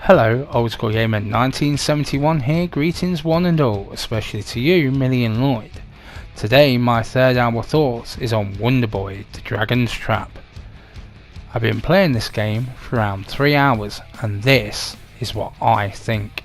Hello, Old School Gamer 1971 here, greetings one and all, especially to you, Millie and Lloyd. Today my third hour thoughts is on Wonderboy, the Dragon's Trap. I've been playing this game for around 3 hours and this is what I think.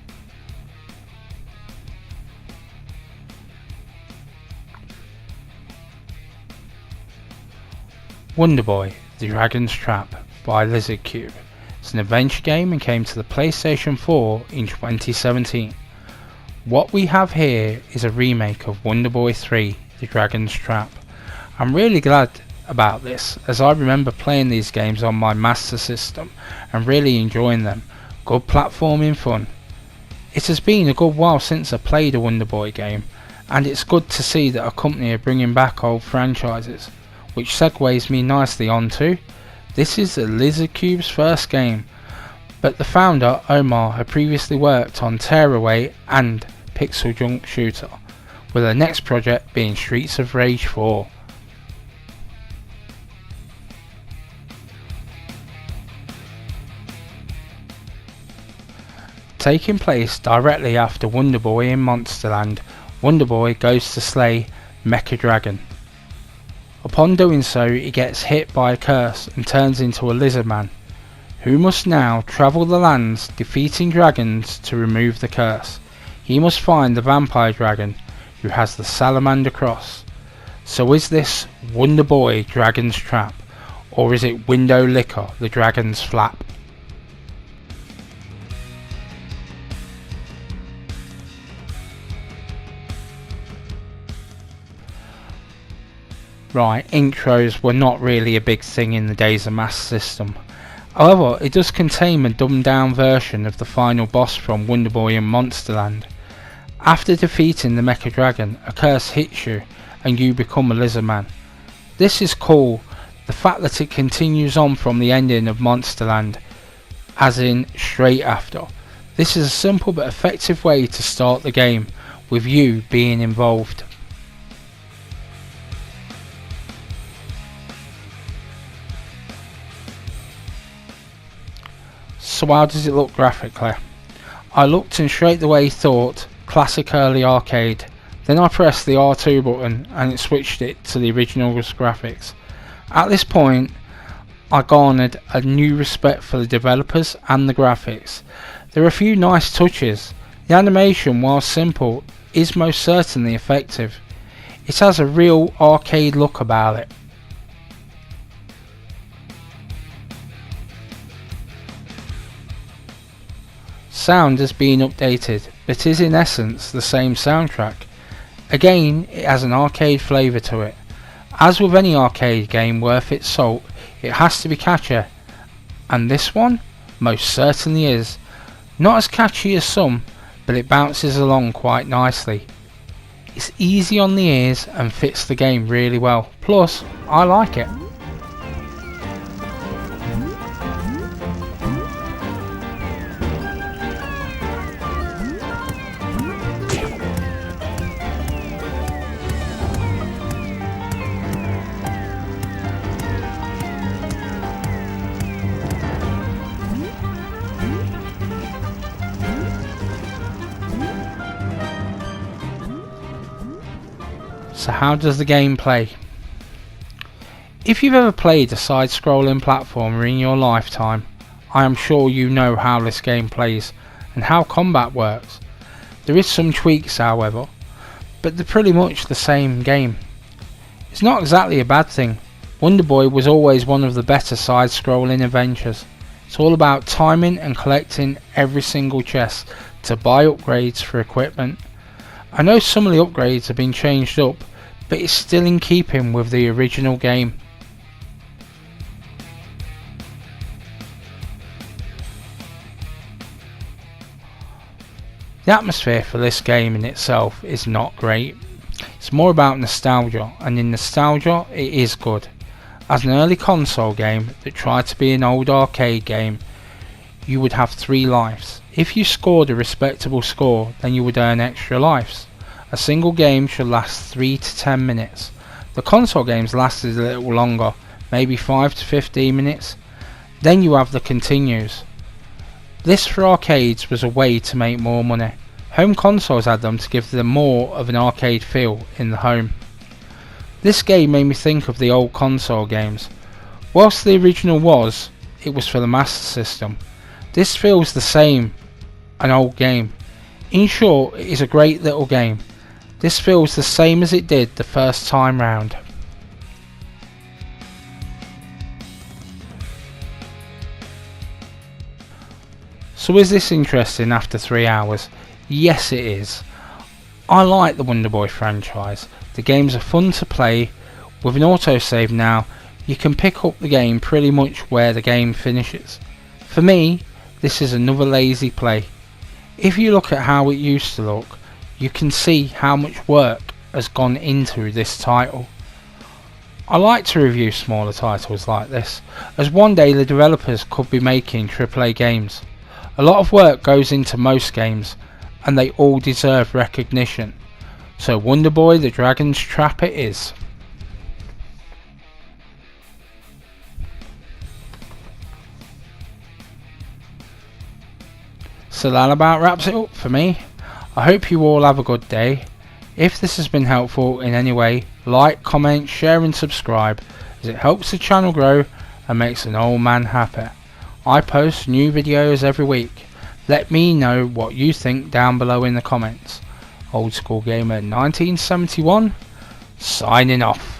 Wonderboy, the Dragon's Trap by Lizard Cube. It's an adventure game and came to the PlayStation 4 in 2017. What we have here is a remake of Wonderboy 3, The Dragon's Trap. I'm really glad about this, as I remember playing these games on my Master System and really enjoying them. Good platforming fun. It has been a good while since I played a Wonderboy game, and it's good to see that a company are bringing back old franchises, which segues me nicely onto this is Lizard Cube's first game, but the founder, Omar, had previously worked on Tearaway and Pixel Junk Shooter, with their next project being Streets of Rage 4. Taking place directly after Wonderboy in Monsterland, Wonderboy goes to slay Mecha Dragon. Upon doing so, he gets hit by a curse and turns into a lizard man, who must now travel the lands defeating dragons to remove the curse. He must find the vampire dragon who has the salamander cross. So is this Wonderboy Dragon's Trap, or is it Window Licker the Dragon's Flap? Right, intros were not really a big thing in the days of Master System. However, it does contain a dumbed down version of the final boss from Wonderboy in Monsterland. After defeating the Mecha Dragon, a curse hits you and you become a lizard man. This is cool, the fact that it continues on from the ending of Monsterland, as in straight after. This is a simple but effective way to start the game, with you being involved. So how does it look graphically? I looked and straight away thought classic early arcade. Then I pressed the R2 button and it switched it to the original graphics. At this point I garnered a new respect for the developers and the graphics. There are a few nice touches. The animation, while simple, is most certainly effective. It has a real arcade look about it. Sound has been updated, but is in essence the same soundtrack. Again, it has an arcade flavour to it. As with any arcade game worth its salt, it has to be catchy, and this one most certainly is. Not as catchy as some, but it bounces along quite nicely. It's easy on the ears and fits the game really well, plus I like it. So how does the game play? If you've ever played a side-scrolling platformer in your lifetime, I am sure you know how this game plays and how combat works. There is some tweaks however, but they're pretty much the same game. It's not exactly a bad thing. Wonderboy was always one of the better side-scrolling adventures. It's all about timing and collecting every single chest to buy upgrades for equipment. I know some of the upgrades have been changed up, but it's still in keeping with the original game. The atmosphere for this game in itself is not great. It's more about nostalgia, and in nostalgia it is good. As an early console game that tried to be an old arcade game, you would have 3 lives. If you scored a respectable score, then you would earn extra lives. A single game should last 3 to 10 minutes. The console games lasted a little longer, maybe 5 to 15 minutes. Then you have the continues. This for arcades was a way to make more money. Home consoles had them to give them more of an arcade feel in the home. This game made me think of the old console games. Whilst the original it was for the Master System. This feels the same, an old game. In short, it is a great little game. This feels the same as it did the first time round. So is this interesting after 3 hours? Yes it is. I like the Wonderboy franchise. The games are fun to play. With an autosave now, you can pick up the game pretty much where the game finishes. For me, this is another lazy play. If you look at how it used to look, you can see how much work has gone into this title. I like to review smaller titles like this, as one day the developers could be making AAA games. A lot of work goes into most games, and they all deserve recognition. So Wonderboy the Dragon's Trap it is. So that about wraps it up for me. I hope you all have a good day. If this has been helpful in any way, like, comment, share and subscribe, as it helps the channel grow and makes an old man happy. I post new videos every week. Let me know what you think down below in the comments. Old School Gamer 1971 signing off.